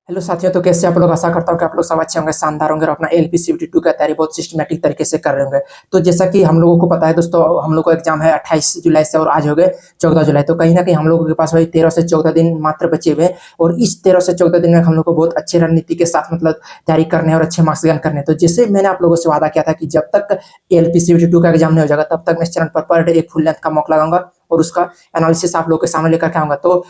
Hello साथियों, तो कैसे आप लोग? आशा करता हूँ कि आप लोग सब अच्छे होंगे, शानदार होंगे और अपना एलपीसीवीटी 2 का तैयारी बहुत सिस्टमैटिक तरीके से कर रहे होंगे। तो जैसा कि हम लोगों को पता है दोस्तों, हम लोग को एग्जाम है 28 जुलाई से और आज हो गए 14 जुलाई। तो कहीं ना कहीं हम लोगों के पास वही 13 से 14 दिन मात्र बचे हुए हैं और इस 13 से 14 दिन में हम लोग को बहुत अच्छी रणनीति के साथ मतलब तैयारी करने और अच्छे मार्क्स गेन करने। तो जैसे मैंने आप लोगों से वादा किया था कि जब तक एलपीसीवीटी 2 का एग्जाम नहीं हो जाएगा तब तक मैं इस चैनल पर डे एक फुल लेंथ का मॉक लगाऊंगा और उसका एनालिसिस आप लोगों के सामने लेकर के आऊंगा। तो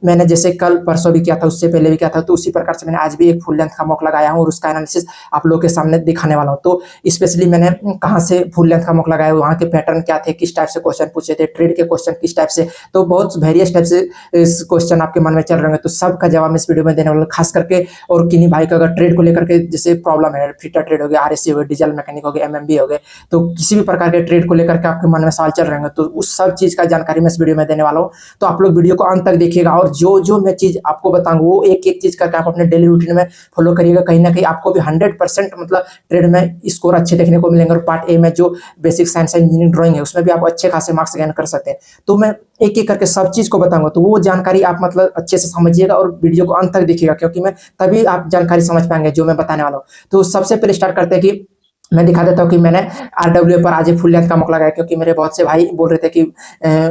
मैंने जैसे कल परसों भी किया था, उससे पहले भी किया था, तो उसी प्रकार से मैंने आज भी एक फुल लेंथ का मॉक लगाया हूँ और उसका एनालिसिस आप लोगों के सामने दिखाने वाला हूँ। तो स्पेशली मैंने कहाँ से फुल लेंथ का मॉक लगाया, वहाँ के पैटर्न क्या थे, किस टाइप से क्वेश्चन पूछे थे, ट्रेड के क्वेश्चन किस टाइप से, तो बहुत वेरियस टाइप से इस क्वेश्चन आपके मन में चल रहे होंगे। तो सबका जवाब मैं इस वीडियो में देने वाला हूँ, खास करके। और किन्हीं भाई का अगर ट्रेड को लेकर के जैसे प्रॉब्लम है, फिटर ट्रेड हो गया, आरएससी हो गया, डीजल मैकेनिक हो गया, एमएमबी हो गए, तो किसी भी प्रकार के ट्रेड को लेकर के आपके मन में सवाल चल रहे होंगे, तो उस सब चीज का जानकारी मैं इस वीडियो में देने वाला हूँ। तो आप लोग वीडियो को अंत तक देखिएगा और जो जो मैं चीज आपको बताऊंगा वो एक एक चीज करके आप अपने डेली रूटीन में फॉलो करिएगा। कहीं ना कहीं आपको भी 100% मतलब ट्रेड में स्कोर अच्छे देखने को मिलेंगे और पार्ट ए में जो बेसिक साइंस इंजीनियरिंग ड्राइंग है उसमें भी आप अच्छे खासे मार्क्स गेन कर सकते हैं। तो मैं एक एक करके सब चीज को बताऊंगा, तो वो जानकारी आप मतलब अच्छे से समझिएगा और वीडियो को अंत तक देखिएगा, क्योंकि मैं तभी आप जानकारी समझ पाएंगे जो मैं बताने वाला हूँ। तो सबसे पहले स्टार्ट करते हैं कि मैं दिखा देता हूँ कि मैंने आरडब्ल्यू पर आज फुल लेंथ का मॉक लगाया, क्योंकि मेरे बहुत से भाई बोल रहे थे कि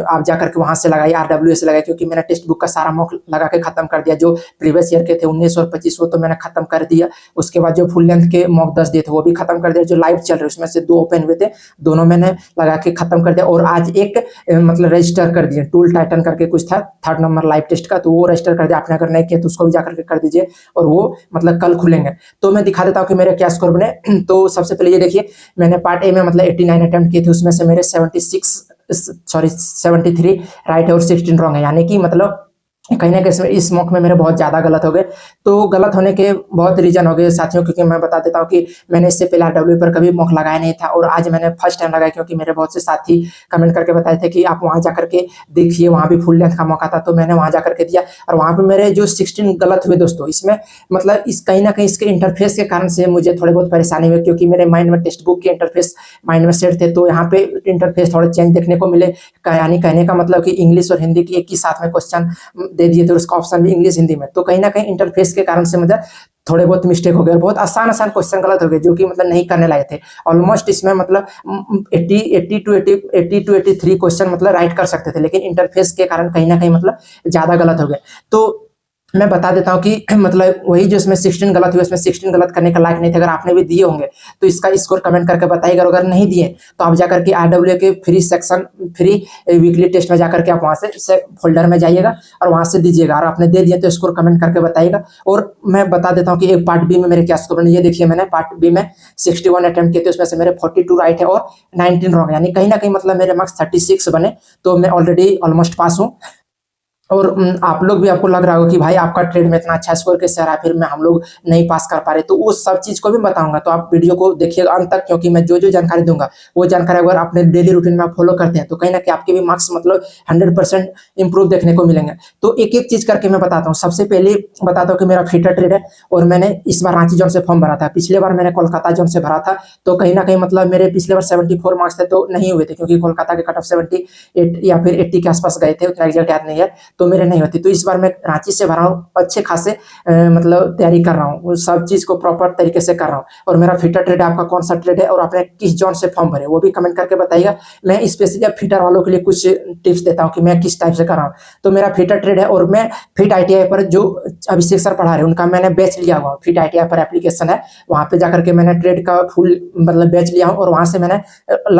आप जाकर के वहां से लगाइए, आरडब्ल्यू से लगाइए, क्योंकि मैंने टेक्स्ट बुक का सारा मॉक लगा के खत्म कर दिया। जो प्रीवियस ईयर के थे 19 और 25 वो तो मैंने खत्म कर दिया। उसके बाद जो फुल लेंथ के मॉक 10 दिए थे वो भी खत्म कर दिया। जो लाइव चल रहे उसमें से 2 ओपन हुए थे, दोनों मैंने लगा के खत्म कर दिया। और आज एक मतलब रजिस्टर कर दिया, टूल टाइटन करके कुछ था 3rd नंबर लाइव टेस्ट का, तो वो रजिस्टर कर दिया। आपने अगर नहीं किया तो उसको भी जाकर के कर दीजिए और वो मतलब कल खुलेंगे। तो मैं दिखा देता हूँ कि मेरे क्या स्कोर बने। तो सबसे पहले ये देखिए, मैंने पार्ट ए में मतलब 89 अटेम्प्ट किए थे, उसमें से मेरे 73 राइट है और 16 रॉन्ग है। यानी कि मतलब कहीं ना कहीं इस मॉक में मेरे बहुत ज्यादा गलत हो गए। तो गलत होने के बहुत रीजन हो गए साथियों, क्योंकि मैं बता देता हूँ कि मैंने इससे पहले आरडब्ल्यू पर कभी मॉक लगाया नहीं था और आज मैंने फर्स्ट टाइम लगाया, क्योंकि मेरे बहुत से साथी कमेंट करके बताए थे कि आप वहां जाकर के देखिए, वहां भी फुल लेंथ का मौका था। तो मैंने वहां जाकर के दिया और वहां पे मेरे जो 16 गलत हुए दोस्तों, इसमें मतलब इस कहीं ना कहीं इसके इंटरफेस के कारण से मुझे थोड़े बहुत परेशानी हुई, क्योंकि मेरे माइंड में टेक्स्ट बुक के इंटरफेस माइंड में सेट थे। तो यहाँ पे इंटरफेस थोड़े चेंज देखने को मिले। यानी कहने का मतलब कि इंग्लिश और हिंदी की एक ही साथ में क्वेश्चन दे दिए थे, उसका ऑप्शन भी इंग्लिश हिंदी में। तो कहीं ना कहीं इंटरफेस के कारण से मुझे थोड़े बहुत मिस्टेक हो गए और बहुत आसान आसान क्वेश्चन गलत हो गए, जो कि मतलब नहीं करने लायक थे। ऑलमोस्ट इसमें मतलब 80 टू 83 क्वेश्चन मतलब राइट कर सकते थे, लेकिन इंटरफेस के कारण कहीं ना कहीं मतलब ज्यादा गलत हो गए। तो मैं बता देता हूँ कि मतलब वही जो इसमें 16 गलत हुए, इसमें 16 गलत करने का लायक नहीं थे। अगर आपने भी दिए होंगे तो इसका स्कोर कमेंट करके बताइएगा। अगर नहीं दिए तो आप जाकर के आरडब्ल्यू के फ्री वीकली टेस्ट में जाकर के आप वहां से फोल्डर में जाइएगा और वहां से दीजिएगा। और आपने दे दिए तो स्कोर कमेंट करके बताइएगा। और मैं बता देता हूँ कि एक पार्ट बी में मेरे क्या स्कोर बने। ये देखिए, मैंने पार्ट बी में 61 अटेम्प्ट किए थे, उसमें से मेरे 42 राइट है और 19 रॉन्ग, यानी कहीं ना कहीं मतलब मेरे मार्क्स 36 बने। तो मैं ऑलरेडी ऑलमोस्ट पास हूँ। और आप लोग भी, आपको लग रहा होगा कि भाई आपका ट्रेड में इतना अच्छा स्कोर कैसे आ रहा है, फिर मैं हम लोग नहीं पास कर पा रहे, तो वो सब चीज को भी बताऊंगा। तो आप वीडियो को देखिएगा अंत तक, क्योंकि मैं जो जो जानकारी दूंगा वो जानकारी अगर अपने डेली रूटीन में आप फॉलो करते हैं तो कहीं ना कहीं आपके भी मार्क्स मतलब 100% इंप्रूव देखने को मिलेंगे। तो एक एक चीज करके मैं बताता हूँ। सबसे पहले बताता हूँ कि मेरा फिटर ट्रेड है और मैंने इस बार रांची जोन से फॉर्म भरा था। पिछले बार मैंने कोलकाता जोन से भरा था, तो कहीं ना कहीं मतलब मेरे पिछले बार 74 मार्क्स थे, तो नहीं हुए थे, क्योंकि कोलकाता के कट ऑफ 78 या फिर 80 के आसपास गए थे, उतना एग्जैक्ट याद नहीं है, तो मेरे नहीं होती। तो इस बार मैं रांची से भरा हूँ, अच्छे खासे मतलब तैयारी कर रहा हूँ, सब चीज को प्रॉपर तरीके से कर रहा हूँ। और मेरा फिटर ट्रेड है, आपका कौन सा ट्रेड है और आपने किस जोन से फॉर्म भरे वो भी कमेंट करके बताइएगा। मैं स्पेशली फिटर वालों के लिए कुछ टिप्स देता हूँ कि मैं किस टाइप से कर रहा हूँ। तो मेरा फिटर ट्रेड है और मैं फिट आईटीआई पर जो अभिषेक सर पढ़ा रहे हैं उनका मैंने बैच लिया हुआ। फिट आईटीआई पर एप्लीकेशन है, वहां पे जाकर के मैंने ट्रेड का फुल मतलब बैच लिया हूँ और वहां से मैंने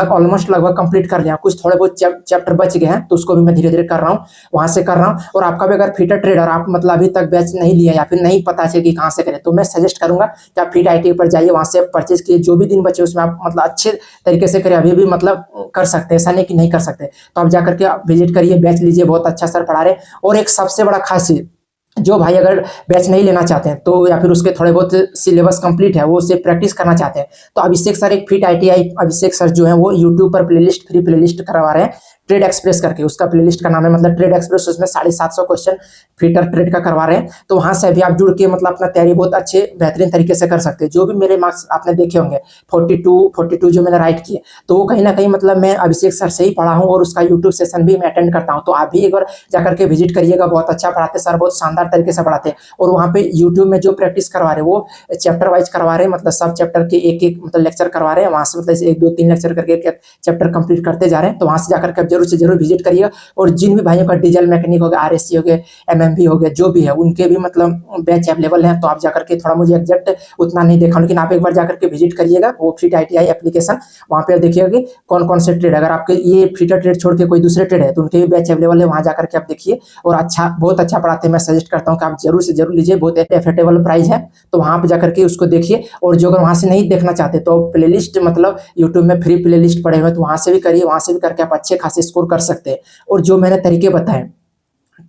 ऑलमोस्ट लगभग कंप्लीट कर लिया। कुछ थोड़े बहुत चैप्टर बच गए हैं, तो उसको भी मैं धीरे धीरे कर रहा हूँ, वहां से कर रहा हूँ। और आपका भी अगर फिटर ट्रेडर आप मतलब अभी तक बैच नहीं लिया या फिर नहीं पता है कि कहाँ से करें, तो मैं सजेस्ट करूंगा कि आप फिट आईटी पर जाइए, वहां से परचेज किए। जो भी दिन बचे उसमें आप मतलब अच्छे तरीके से करें, अभी भी मतलब कर सकते हैं, ऐसा नहीं कि नहीं कर सकते। तो आप जाकर के विजिट करिए, बैच लीजिए, बहुत अच्छा सर पढ़ा रहे। और एक सबसे बड़ा खासियत, जो भाई अगर बैच नहीं लेना चाहते हैं तो या फिर उसके थोड़े बहुत सिलेबस कंप्लीट है, वो उससे प्रैक्टिस करना चाहते हैं, तो अभिषेक सर एक फिट आईटीआई अभिषेक सर जो है वो यूट्यूब पर फ्री प्लेलिस्ट करवा रहे हैं। ट्रेड एक्सप्रेस करके, उसका प्लेलिस्ट का नाम है मतलब ट्रेड एक्सप्रेस। उसमें 750 क्वेश्चन फ्रीटर ट्रेड का करवा रहे हैं, तो वहां से भी आप जुड़ के मतलब अपना तैयारी बहुत अच्छे बेहतरीन तरीके से कर सकते हैं। जो भी मेरे मार्क्स आपने देखे होंगे 42 जो मैंने राइट किए, तो वो कहीं ना कहीं मतलब मैं अभिषेक सर से ही पढ़ा हूँ और उसका यूट्यूब सेशन भी मैं अटेंड करता हूँ। तो आप भी एक बार जाकर के विजिट करिएगा, बहुत अच्छा पढ़ाते सर, बहुत शानदार तरीके से पढ़ाते हैं। और वहाँ पे यूट्यूब में जो प्रैक्टिस करवा रहे हैं वो चैप्टर वाइज करवा रहे हैं, मतलब सब चैप्टर के एक एक मतलब लेक्चर करवा रहे हैं। वहाँ से मतलब 1 2 3 लेक्चर करके एक चैप्टर कंप्लीट करते जा रहे हैं। तो वहाँ से जाकर के आप जरूर से जरूर विजिट करिएगा। और जिन भी भाइयों का डीजल मैकेनिक हो गया, RSC हो गया, MMB हो गया, जो भी है उनके भी मतलब बैच अवेलेबल है। तो आप जाकर के, थोड़ा मुझे एग्जैक्ट उतना नहीं देखा, लेकिन आप एक बार जाकर के विजिट करिएगा वो फिट ITI एप्लीकेशन। वहाँ पे देखिएगा कि कौन कौन से ट्रेड, अगर आपके ये फ्रीटर ट्रेड छोड़ के कोई दूसरे ट्रेड है तो उनके भी बैच अवेलेबल है, वहाँ जाकर के आप देखिए। और अच्छा, बहुत अच्छा पढ़ाते हैं। मैं सजेस्ट करता हूँ कि आप जरूर से जरूर लीजिए, बहुत एफोर्डेबल प्राइस है। तो वहाँ पे जाकर के उसको देखिए। और जो अगर वहाँ से नहीं देखना चाहते तो प्लेलिस्ट मतलब यूट्यूब में फ्री प्लेलिस्ट पड़े हुए हैं, तो वहाँ से भी करिए। वहाँ से भी करके आप अच्छे खासे स्कोर कर सकते हैं। और जो मैंने तरीके बताए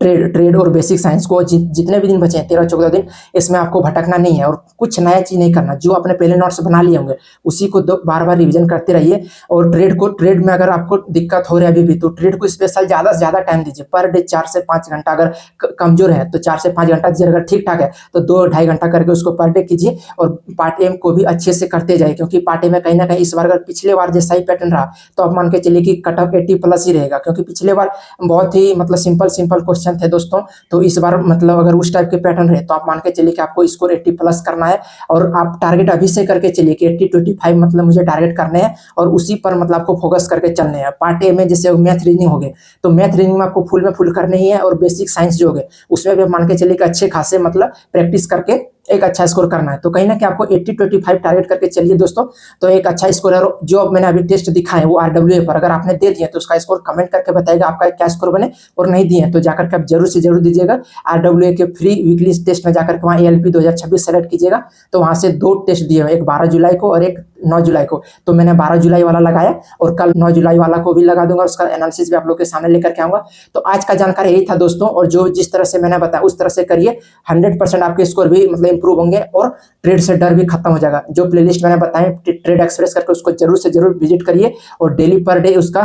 ट्रेड और बेसिक साइंस को, जितने भी दिन बचे हैं 13-14 दिन, इसमें आपको भटकना नहीं है और कुछ नया चीज नहीं करना। जो आपने पहले नोट्स बना लिए होंगे उसी को बार बार रिवीजन करते रहिए। और ट्रेड में अगर आपको दिक्कत हो रही है अभी भी, तो ट्रेड को स्पेशल ज्यादा से ज्यादा टाइम दीजिए। पर डे 4 से 5 घंटा, अगर कमजोर है तो 4 से 5 घंटा दीजिए। अगर ठीक ठाक है तो 2-2.5 घंटा करके उसको पर डे कीजिए। और पार्ट एम को भी अच्छे से करते जाइए, क्योंकि पार्ट ए में कहीं ना कहीं इस बार अगर पिछले बार जैसा ही पैटर्न रहा तो आप मान के चलिए कि कट ऑफ 80+ ही रहेगा। क्योंकि पिछले बार बहुत ही मतलब सिंपल क्वेश्चन थे दोस्तों। तो इस बार मतलब अगर उस टाइप के पैटर्न रहे तो आप मान के चलिए कि आपको स्कोर 80+ करना है। और आप टारगेट अभी से करके चलिए कि 80-25 मतलब मुझे टारगेट करने हैं, और उसी पर मतलब आपको फोकस करके चलने हैं। पार्ट ए में जैसे मैथ रीजनिंग हो गए, तो मैथ रीजनिंग में आपको फुल करने ही है। और बेसिक साइंस जो हो गए उसमें भी मान के चलिए कि अच्छे खासे मतलब प्रैक्टिस करके एक अच्छा स्कोर करना है। तो कहीं ना कहीं आपको 80-25 टारगेट करके चलिए दोस्तों, तो एक अच्छा स्कोर है। जो मैंने अभी टेस्ट दिखाए वो RWA पर अगर आपने दे दिए तो उसका स्कोर कमेंट करके बताएगा आपका क्या स्कोर बने। और नहीं दिए तो जाकर के आप जरूर से जरूर दीजिएगा। RWA के फ्री वीकली टेस्ट में जाकर के वहाँ ALP 2026 सेलेक्ट कीजिएगा। तो वहाँ से 2 टेस्ट दिए हुए, एक 12 जुलाई को और एक 9 जुलाई को। तो मैंने 12 जुलाई वाला लगाया और कल 9 जुलाई वाला को भी लगा दूंगा, उसका एनालिसिस भी आप लोग के सामने लेकर के आऊंगा। तो आज का जानकारी यही था दोस्तों, और जो जिस तरह से मैंने बताया उस तरह से करिए, 100% आपके स्कोर भी मतलब इंप्रूव होंगे और ट्रेड से डर भी खत्म हो जाएगा। जो प्लेलिस्ट मैंने बताया ट्रेड एक्सप्रेस करके, उसको जरूर से जरूर विजिट करिए। और डेली पर डे उसका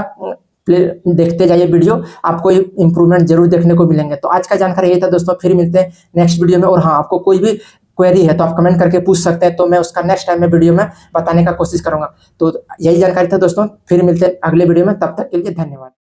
देखते जाइए वीडियो, आपको इंप्रूवमेंट जरूर देखने को मिलेंगे। तो आज का जानकारी यही था दोस्तों, फिर मिलते हैं नेक्स्ट वीडियो में। और हाँ, आपको कोई भी क्वेरी है तो आप कमेंट करके पूछ सकते हैं, तो मैं उसका नेक्स्ट टाइम में वीडियो में बताने का कोशिश करूंगा। तो यही जानकारी था दोस्तों, फिर मिलते हैं अगले वीडियो में, तब तक के लिए धन्यवाद।